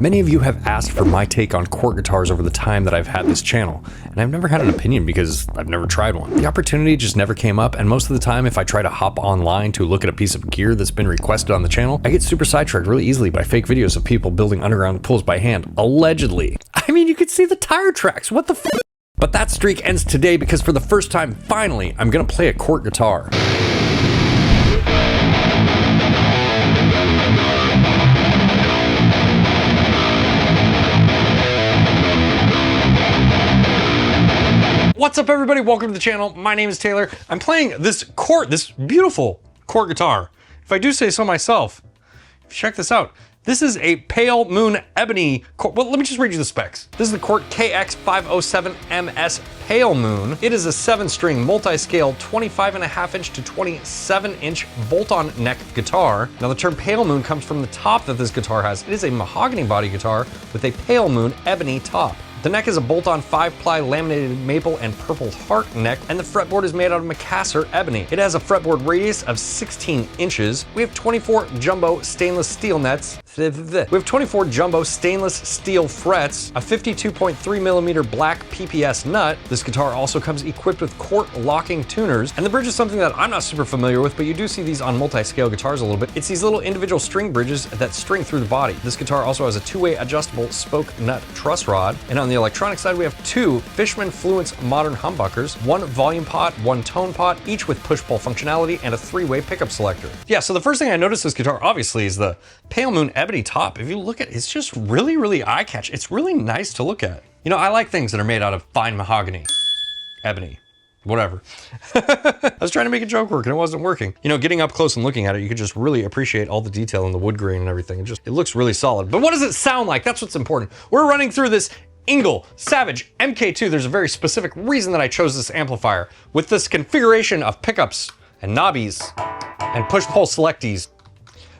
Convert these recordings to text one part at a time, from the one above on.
Many of you have asked for my take on Cort guitars over the time that I've had this channel, and I've never had an opinion because I've never tried one. The opportunity just never came up, and most of the time if I try to hop online to look at a piece of gear that's been requested on the channel, I get super sidetracked really easily by fake videos of people building underground pulls by hand, allegedly. I mean, you could see the tire tracks, what the f***? But that streak ends today because for the first time, finally, I'm gonna play a Cort guitar. What's up everybody, welcome to the channel. My name is Taylor. I'm playing this Cort, this beautiful Cort guitar. If I do say so myself, check this out. This is a pale moon ebony Cort. Well, let me just read you the specs. This is the Cort KX507 MS Pale Moon. It is a 7-string multi-scale 25.5-inch to 27-inch bolt-on neck guitar. Now the term pale moon comes from the top that this guitar has. It is a mahogany body guitar with a pale moon ebony top. The neck is a bolt-on 5-ply laminated maple and purple heart neck, and the fretboard is made out of Macassar ebony. It has a fretboard radius of 16 inches. We have 24 jumbo stainless steel nets. We have 24 jumbo stainless steel frets, a 52.3 millimeter black PPS nut. This guitar also comes equipped with Cort locking tuners, and the bridge is something that I'm not super familiar with, but you do see these on multi-scale guitars a little bit. It's these little individual string bridges that string through the body. This guitar also has a two-way adjustable spoke nut truss rod, and on the electronic side we have two Fishman Fluence modern humbuckers, one volume pot, one tone pot, each with push-pull functionality and a 3-way pickup selector. Yeah, so the first thing I noticed this guitar obviously is the pale moon ebony top. If you look at it, it's just really eye-catching. It's really nice to look at. You know, I like things that are made out of fine mahogany, ebony, whatever. I was trying to make a joke work and it wasn't working. You know, getting up close and looking at it, you could just really appreciate all the detail in the wood grain and everything. It looks really solid. But what does it sound like? That's what's important. We're running through this 𝐒𝐏𝐄𝐈𝐿 Savage MK2. There's a very specific reason that I chose this amplifier. With this configuration of pickups and knobbies and push-pull selectees,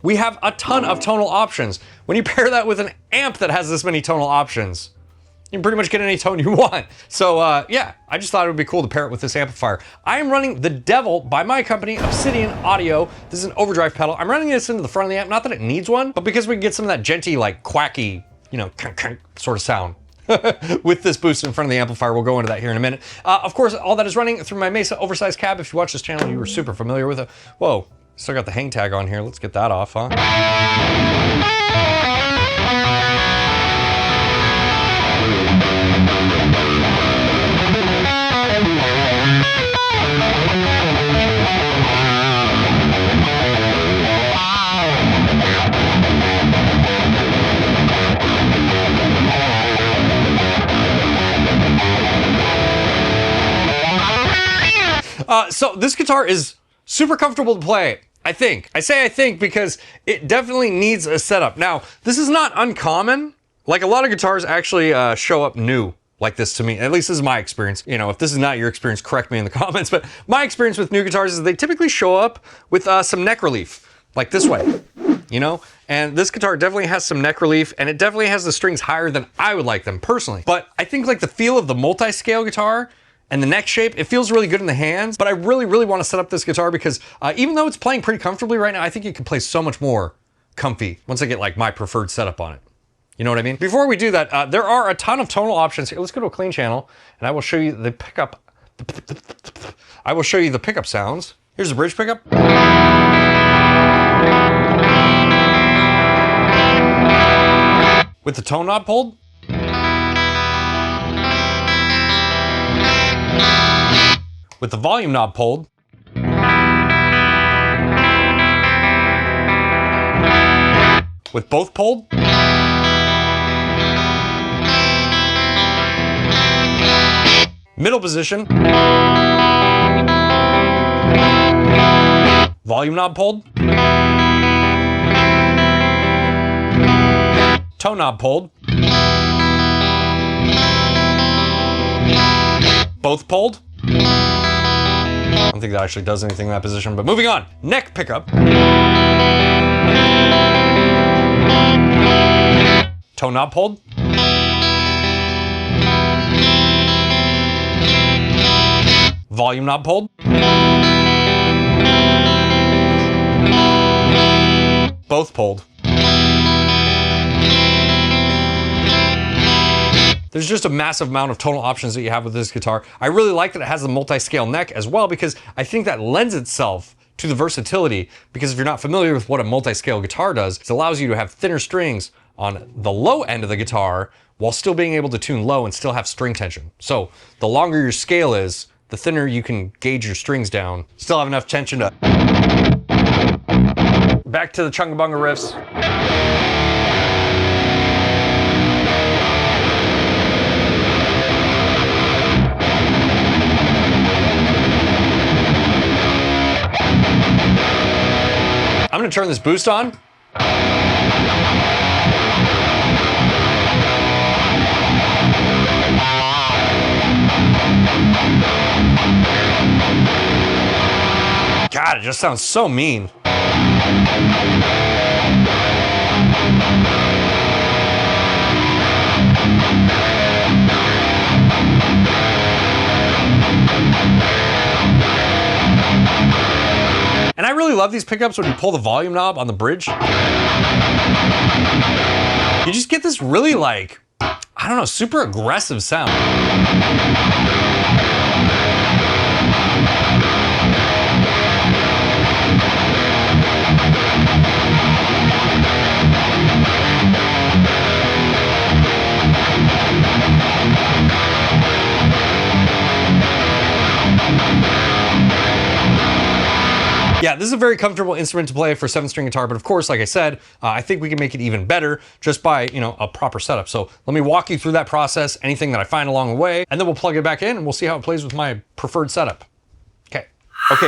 we have a ton of tonal options. When you pair that with an amp that has this many tonal options, you can pretty much get any tone you want. So yeah, I just thought it would be cool to pair it with this amplifier. I am running the Devil by my company, Obsidian Audio. This is an overdrive pedal. I'm running this into the front of the amp, not that it needs one, but because we can get some of that genty, like quacky, you know, sort of sound. With this boost in front of the amplifier. We'll go into that here in a minute. Of course, all that is running through my Mesa oversized cab. If you watch this channel, you were super familiar with it. Whoa, still got the hang tag on here. Let's get that off, huh? So this guitar is super comfortable to play, I think. I say I think because it definitely needs a setup. Now, this is not uncommon. Like a lot of guitars actually show up new like this to me. At least this is my experience. You know, if this is not your experience, correct me in the comments. But my experience with new guitars is they typically show up with some neck relief, like this way, you know? And this guitar definitely has some neck relief, and it definitely has the strings higher than I would like them personally. But I think like the feel of the multi-scale guitar and the neck shape, it feels really good in the hands, but I really want to set up this guitar because even though it's playing pretty comfortably right now, I think it can play so much more comfy once I get like my preferred setup on it. You know what I mean? Before we do that, there are a ton of tonal options here. Let's go to a clean channel and I will show you the pickup. I will show you the pickup sounds. Here's the bridge pickup. With the tone knob pulled. With the volume knob pulled. With both pulled. Middle position. Volume knob pulled. Tone knob pulled. Both pulled. I don't think that actually does anything in that position, but moving on. Neck pickup. Tone knob pulled. Volume knob pulled. Both pulled. there's just a massive amount of tonal options that you have with this guitar. I really like that it has the multi-scale neck as well, because I think that lends itself to the versatility, because if you're not familiar with what a multi-scale guitar does, it allows you to have thinner strings on the low end of the guitar while still being able to tune low and still have string tension. So the longer your scale is, the thinner you can gauge your strings down, still have enough tension to... Back to the chungabunga riffs. I'm gonna turn this boost on. God, it just sounds so mean. And I really love these pickups when you pull the volume knob on the bridge. You just get this really, like, I don't know, super aggressive sound. Yeah, this is a very comfortable instrument to play for 7-string guitar, but of course, like I said, I think we can make it even better just by, you know, a proper setup. So let me walk you through that process, anything that I find along the way, and then we'll plug it back in and we'll see how it plays with my preferred setup. Okay,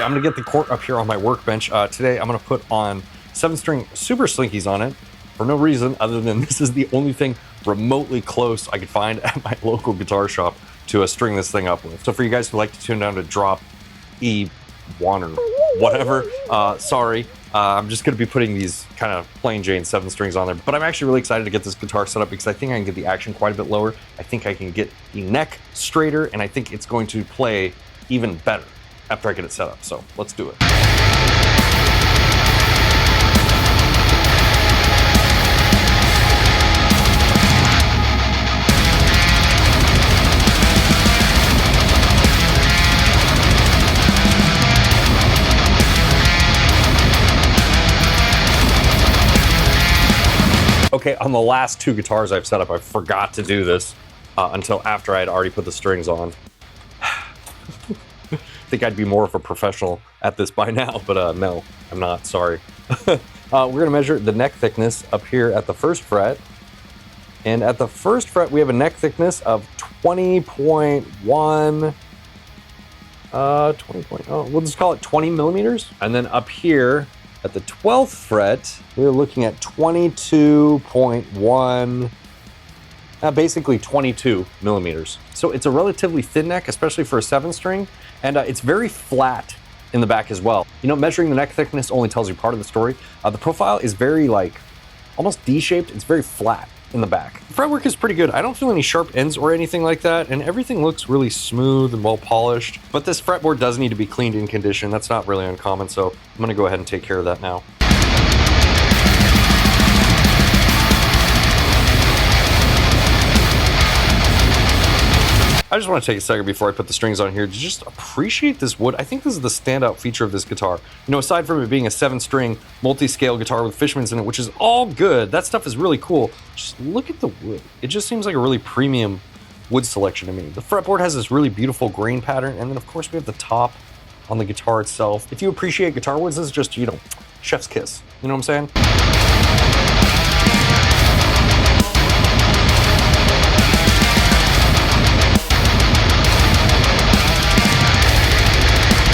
I'm gonna get the Cort up here on my workbench. Today, I'm gonna put on 7-string super slinkies on it for no reason other than this is the only thing remotely close I could find at my local guitar shop to string this thing up with. So for you guys who like to tune down to drop E1 or whatever, sorry. I'm just gonna be putting these kind of plain Jane 7 strings on there, but I'm actually really excited to get this guitar set up because I think I can get the action quite a bit lower. I think I can get the neck straighter, and I think it's going to play even better after I get it set up. So let's do it. Okay, on the last 2 guitars I've set up, I forgot to do this until after I had already put the strings on. I think I'd be more of a professional at this by now, but no, I'm not, sorry. We're gonna measure the neck thickness up here at the 1st fret. And at the 1st fret, we have a neck thickness of 20.1, we'll just call it 20 millimeters. And then up here, at the 12th fret, we're looking at 22.1, basically 22 millimeters. So it's a relatively thin neck, especially for a 7-string, and it's very flat in the back as well. You know, measuring the neck thickness only tells you part of the story. The profile is very, like, almost D-shaped. It's very flat in the back. The fretwork is pretty good. I don't feel any sharp ends or anything like that, and everything looks really smooth and well polished. But this fretboard does need to be cleaned in condition. That's not really uncommon, so I'm gonna go ahead and take care of that now. I just want to take a second before I put the strings on here to just appreciate this wood. I think this is the standout feature of this guitar. You know, aside from it being a 7-string multi-scale guitar with Fishmans in it, which is all good, that stuff is really cool. Just look at the wood. It just seems like a really premium wood selection to me. The fretboard has this really beautiful grain pattern, and then of course we have the top on the guitar itself. If you appreciate guitar woods, this is just, you know, chef's kiss. You know what I'm saying?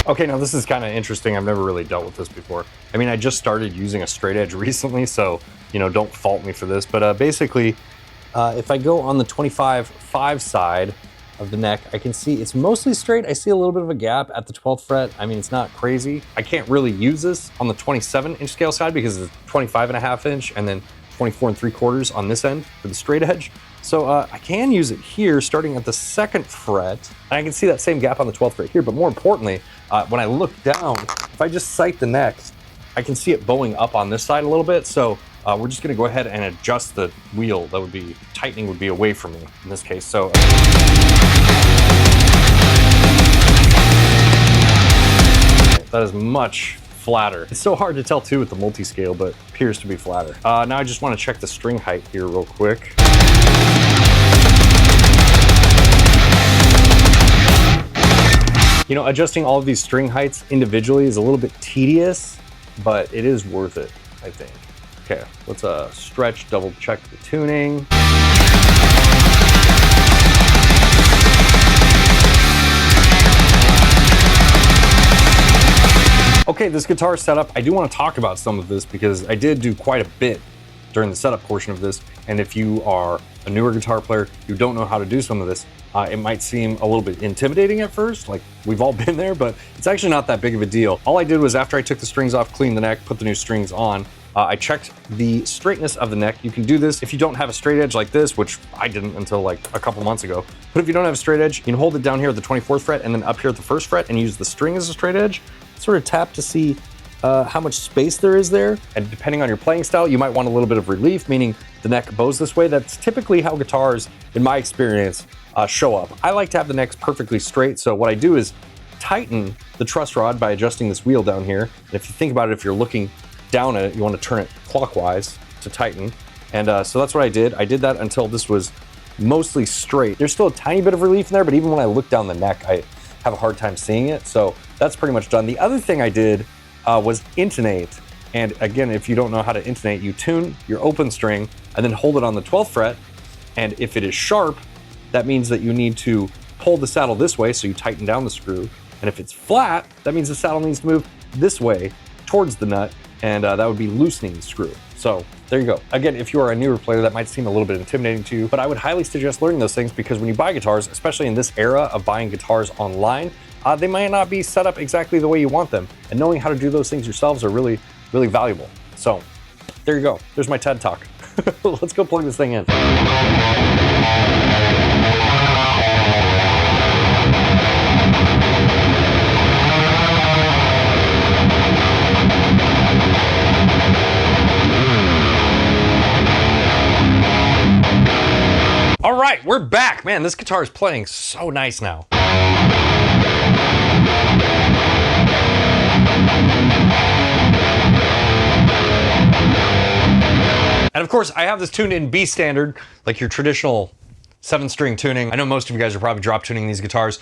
Okay, now this is kind of interesting. I've never really dealt with this before. I mean, I just started using a straight edge recently, so, you know, don't fault me for this. But basically, if I go on the 25/5 side of the neck, I can see it's mostly straight. I see a little bit of a gap at the 12th fret. I mean, it's not crazy. I can't really use this on the 27-inch scale side because it's 25.5 inch and then 24 3/4 on this end for the straight edge. So I can use it here starting at the 2nd fret. And I can see that same gap on the 12th fret here, but more importantly, when I look down, if I just sight the neck, I can see it bowing up on this side a little bit. So we're just gonna go ahead and adjust the wheel. That would be, tightening would be away from me in this case. So. That is much flatter. It's so hard to tell too with the multi-scale, but appears to be flatter. Now I just want to check the string height here real quick. You know, adjusting all of these string heights individually is a little bit tedious, but it is worth it, I think. Okay, let's stretch, double check the tuning. Okay, this guitar setup, I do want to talk about some of this because I did do quite a bit during the setup portion of this. And if you are a newer guitar player, you don't know how to do some of this, it might seem a little bit intimidating at first, like we've all been there, but it's actually not that big of a deal. All I did was after I took the strings off, cleaned the neck, put the new strings on, I checked the straightness of the neck. You can do this if you don't have a straight edge like this, which I didn't until like a couple months ago. But if you don't have a straight edge, you can hold it down here at the 24th fret and then up here at the 1st fret and use the string as a straight edge. Sort of tap to see how much space there is there. And depending on your playing style, you might want a little bit of relief, meaning the neck bows this way. That's typically how guitars, in my experience, show up. I like to have the necks perfectly straight, so what I do is tighten the truss rod by adjusting this wheel down here. And if you think about it, if you're looking down at it, you want to turn it clockwise to tighten. And so that's what I did. I did that until this was mostly straight. There's still a tiny bit of relief in there, but even when I look down the neck, I have a hard time seeing it. So that's pretty much done. The other thing I did was intonate. And again, if you don't know how to intonate, you tune your open string and then hold it on the 12th fret. And if it is sharp, that means that you need to pull the saddle this way, so you tighten down the screw. And if it's flat, that means the saddle needs to move this way towards the nut, and that would be loosening the screw. So there you go. Again, if you are a newer player, that might seem a little bit intimidating to you, but I would highly suggest learning those things because when you buy guitars, especially in this era of buying guitars online, they might not be set up exactly the way you want them. And knowing how to do those things yourselves are really, really valuable. So there you go. There's my TED Talk. Let's go plug this thing in. All right, we're back. Man, this guitar is playing so nice now. And of course, I have this tuned in B standard, like your traditional 7-string tuning. I know most of you guys are probably drop tuning these guitars.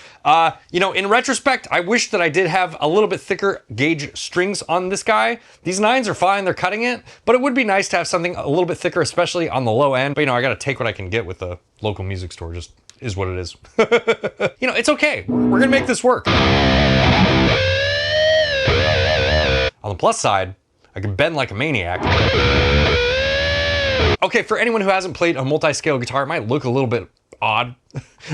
You know, in retrospect, I wish that I did have a little bit thicker gauge strings on this guy. These 9s are fine, they're cutting it, but it would be nice to have something a little bit thicker, especially on the low end. But you know, I gotta take what I can get with the local music store, just is what it is. You know, it's okay. We're gonna make this work. On the plus side, I can bend like a maniac. Okay, for anyone who hasn't played a multi-scale guitar, it might look a little bit odd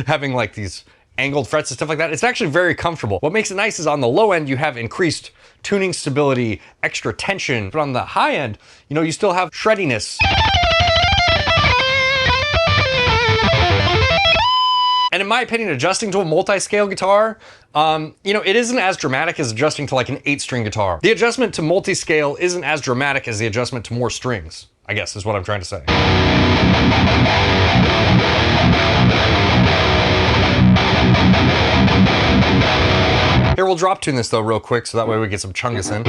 having like these angled frets and stuff like that. It's actually very comfortable. What makes it nice is on the low end, you have increased tuning stability, extra tension, but on the high end, you know, you still have shreddiness. And in my opinion, adjusting to a multi-scale guitar, you know, it isn't as dramatic as adjusting to like an 8-string guitar. The adjustment to multi-scale isn't as dramatic as the adjustment to more strings, I guess is what I'm trying to say. Here, we'll drop tune this though real quick so that way we get some chungus in.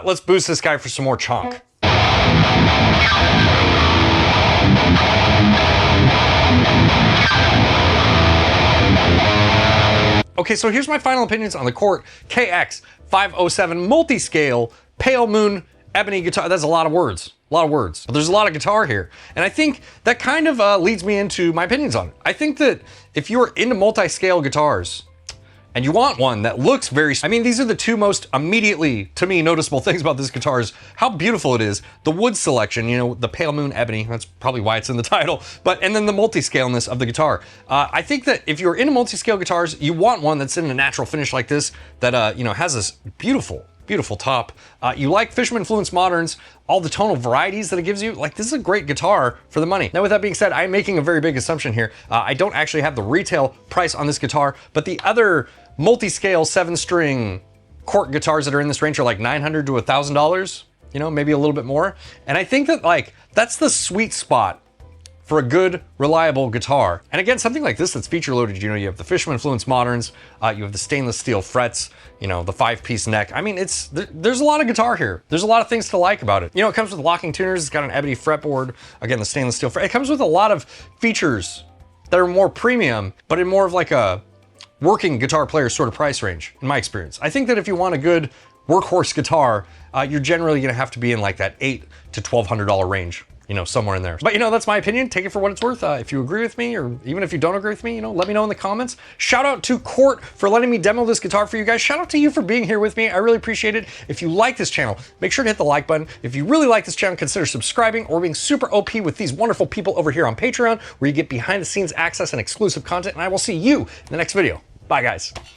Let's boost this guy for some more chonk. Okay, so here's my final opinions on the Cort KX507 multi-scale pale moon ebony guitar. That's a lot of words, but there's a lot of guitar here. And I think that kind of leads me into my opinions on it. I think that if you're into multi-scale guitars, and you want one that looks very, I mean, these are the two most immediately, to me, noticeable things about this guitar is how beautiful it is. The wood selection, you know, the pale moon ebony, that's probably why it's in the title, and then the multi-scaleness of the guitar. I think that if you're into multi-scale guitars, you want one that's in a natural finish like this, that, you know, has this beautiful top. You like Fishman Influence Moderns, all the tonal varieties that it gives you, like this is a great guitar for the money. Now with that being said, I'm making a very big assumption here. I don't actually have the retail price on this guitar, but the other multi-scale 7-string Cort guitars that are in this range are like $900 to $1,000, you know, maybe a little bit more. And I think that like, that's the sweet spot for a good, reliable guitar. And again, something like this that's feature loaded, you know, you have the Fishman Influence Moderns, you have the stainless steel frets, you know, the 5-piece neck. I mean, there's a lot of guitar here. There's a lot of things to like about it. You know, it comes with locking tuners, it's got an ebony fretboard, again, the stainless steel fret. It comes with a lot of features that are more premium, but in more of like a working guitar player sort of price range, in my experience. I think that if you want a good workhorse guitar, you're generally gonna have to be in like that $800 to $1,200 range. You know, somewhere in there. But you know, that's my opinion. Take it for what it's worth. If you agree with me, or even if you don't agree with me, you know, let me know in the comments. Shout out to Cort for letting me demo this guitar for you guys. Shout out to you for being here with me. I really appreciate it. If you like this channel, make sure to hit the like button. If you really like this channel, consider subscribing or being super OP with these wonderful people over here on Patreon, where you get behind the scenes access and exclusive content. And I will see you in the next video. Bye guys.